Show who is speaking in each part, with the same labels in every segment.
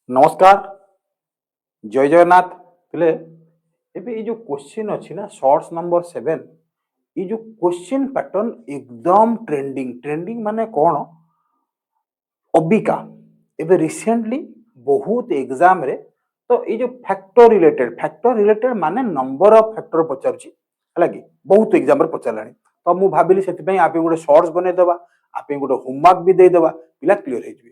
Speaker 1: नमस्कार जय जगन्नाथ बोले एबे ये जो क्वेश्चन अच्छी ना शॉर्ट्स नंबर 7 ये जो क्वेश्चन पैटर्न एकदम ट्रेंडिंग ट्रेंडिंग माने कौन अबिका एबे रिसेंटली बहुत एग्जाम रे तो ये जो फैक्टर रिलेटेड माने नंबर ऑफ फैक्टर पचारछि हला कि बहुत एग्जाम रे पचारलानी तो मु भाबिली सेति पई आपे गोटे शॉर्ट्स बने देबा आपे गोटे होमवर्क भी दे देबा पिला क्लियर हे जिवे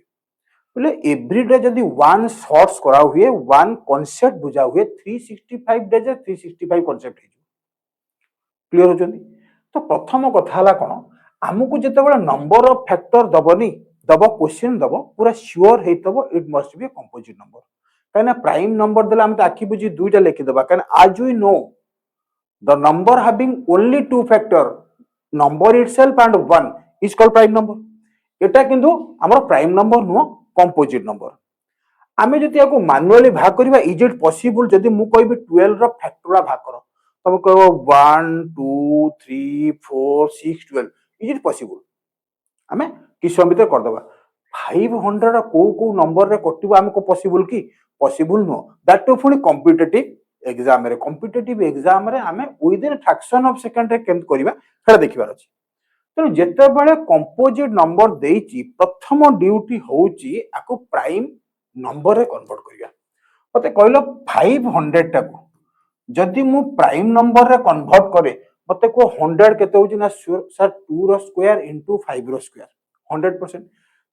Speaker 1: बोले एवरीडे जदि वन शॉर्ट्स करा हुए वन कॉन्सेप्ट बुझा हुए 365 डेज 365 कॉन्सेप्ट हे क्लियर होचंदी तो प्रथम कथा हला कोन हमकु जते बडा नंबर ऑफ फैक्टर दबनी दब क्वेश्चन दब पूरा श्योर हेतबो it must be a composite number काना प्राइम नंबर देला हम त आखि बुझी दुईटा लिखि दबा काना आज we know the number having only two factor number itself and one is called prime number एटा किंतु हमर प्राइम नंबर नो कंपोजिट नंबर आमे जति याको मैन्युअली भाग करबा इज इट पॉसिबल जदि मु कहबी 12 रो फैक्टोरा भाग करो तब कहबो 1 2 3 4 6 12 इज इट पॉसिबल आमे किस समय भीतर कर देबा 500 को नंबर रे कटिबो हमको पॉसिबल की पॉसिबल नो दैट टू फुनी कॉम्पिटिटिव एग्जाम रे आमे within fraction of second रे केम करबा हेला देखिबार अछि तेणु जिते बड़े कंपोजिट नंबर देइची प्रथम ड्यूटी होउची आको प्राइम नंबर रे कन्वर्ट करिया मते कहलो 500 टाको जदि मु प्राइम नंबर रे कन्वर्ट करे मते को 100 केते होउची ना सर 2 रो स्क्वायर इनटू 5 रो स्क्वायर 100%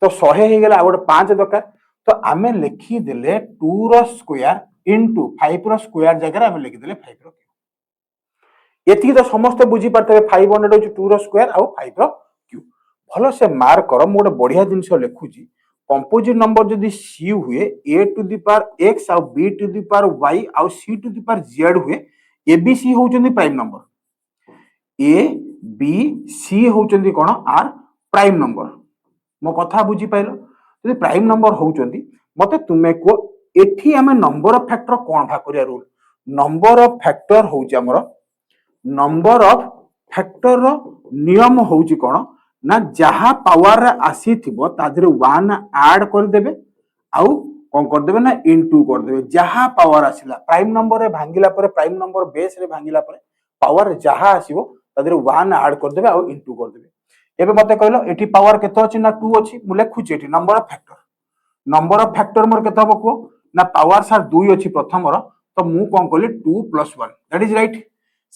Speaker 1: तो 100 हे गेला गोटे 5 दरकार तो आमे लिखि देले 2 रो स्क्वायर इनटू 5 रो स्क्वायर जगह आमे लिखि देले 5 रो एति तो समस्त बुझी पारते 500 होची 2 रो स्क्वायर आ 5 रो क्यूब भलो से मार्क करो मोटे बढ़िया जिंस लिखुची कंपोजिट नंबर जदी सी हुए a to the power x आ b to the power y आ c to the power z हुए a b c होचंदी prime number a b c होचंदी कोन आर प्राइम नंबर मो कथा बुझी पाइलो जदी प्राइम नंबर होचंदी मते तुमे को एठी हमें नंबर ऑफ फैक्टर कोन भा करिया रूल नंबर ऑफ फैक्टर होची हमर नंबर ऑफ फैक्टर रो नियम होउची कोन ना जहा पावर रे आसी थिबो तादरे 1 ऐड कर देबे आउ कोन कर देबे ना इनटू कर देबे जहा पावर आसीला प्राइम नंबर रे भांगिला पर प्राइम नंबर बेस रे भांगिला पर पावर जहा आसीबो तादरे 1 ऐड कर देबे आउ इनटू कर देबे एबे मते कहलो एठी पावर केतो अछि ना 2 अछि मु लेखुची एठी नंबर ऑफ फैक्टर मोर केतो हबो को ना पावर सार 2 अछि प्रथम रो तो मु कोन कहली 2 + 1 दैट इज राइट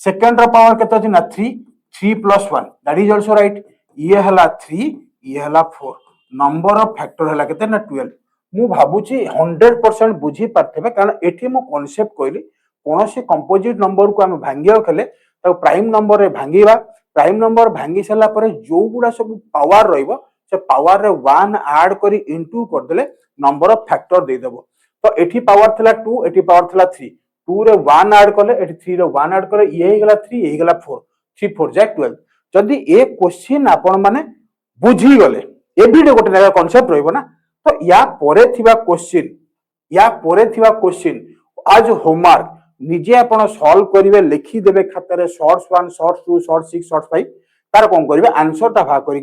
Speaker 1: सेकंड रो पावर केतो अछि ना 3 + 1 दैट इज आल्सो राइट ये हला 3 ये हला 4 नंबर ऑफ फैक्टर हला केते ना 12 मु भाबुची 100% बुझी पारथेबे कारण एठी मो कांसेप्ट कहली कोनोसी कंपोजिट नंबर को हम भांगियो खेले त प्राइम नंबर रे भांगीबा प्राइम नंबर भांगी सला परे जो गुडा सब पावर रहइबो से पावर रे 1 ऐड करी इनटू कर देले नंबर ऑफ फैक्टर दे देबो तो एठी पावर थला 2 एठी पावर थला 3 2 रे 1 ऐड करले एठी 3 रे 1 ऐड करे ये हेगला 3 ये हेगला 4 3 4 जाक 12 जदि ए क्वेश्चन आपण माने बुझी गले एवरीडे गोटे नया कांसेप्ट रहइबो ना तो या परे थिबा क्वेश्चन आज होमवर्क निजे आपण सॉल्व करिवे लिखि देबे खाता रे शॉर्ट्स 1 शॉर्ट्स 2 शॉर्ट्स 6 शॉर्ट्स 5 तार कोन करिवे आंसर ता भा करी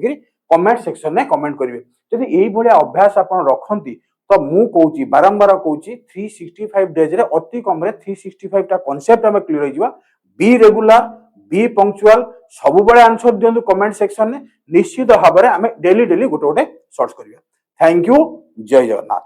Speaker 1: कमेंट सेक्शन में कमेंट करिवे जदि एई भलिया अभ्यास आपण रखंती तो मु कहूची बारंबार कहूची 365 डेज रे अति कम रे 365 टा कांसेप्ट हम क्लियर हो जिवा बी रेगुलर बी पंक्चुअल सब बळे आंसर दियंतु कमेंट सेक्शन में निश्चित भाबरे हमें डेली गोटे गोटे सर्च करिया थैंक यू जय जगन्नाथ।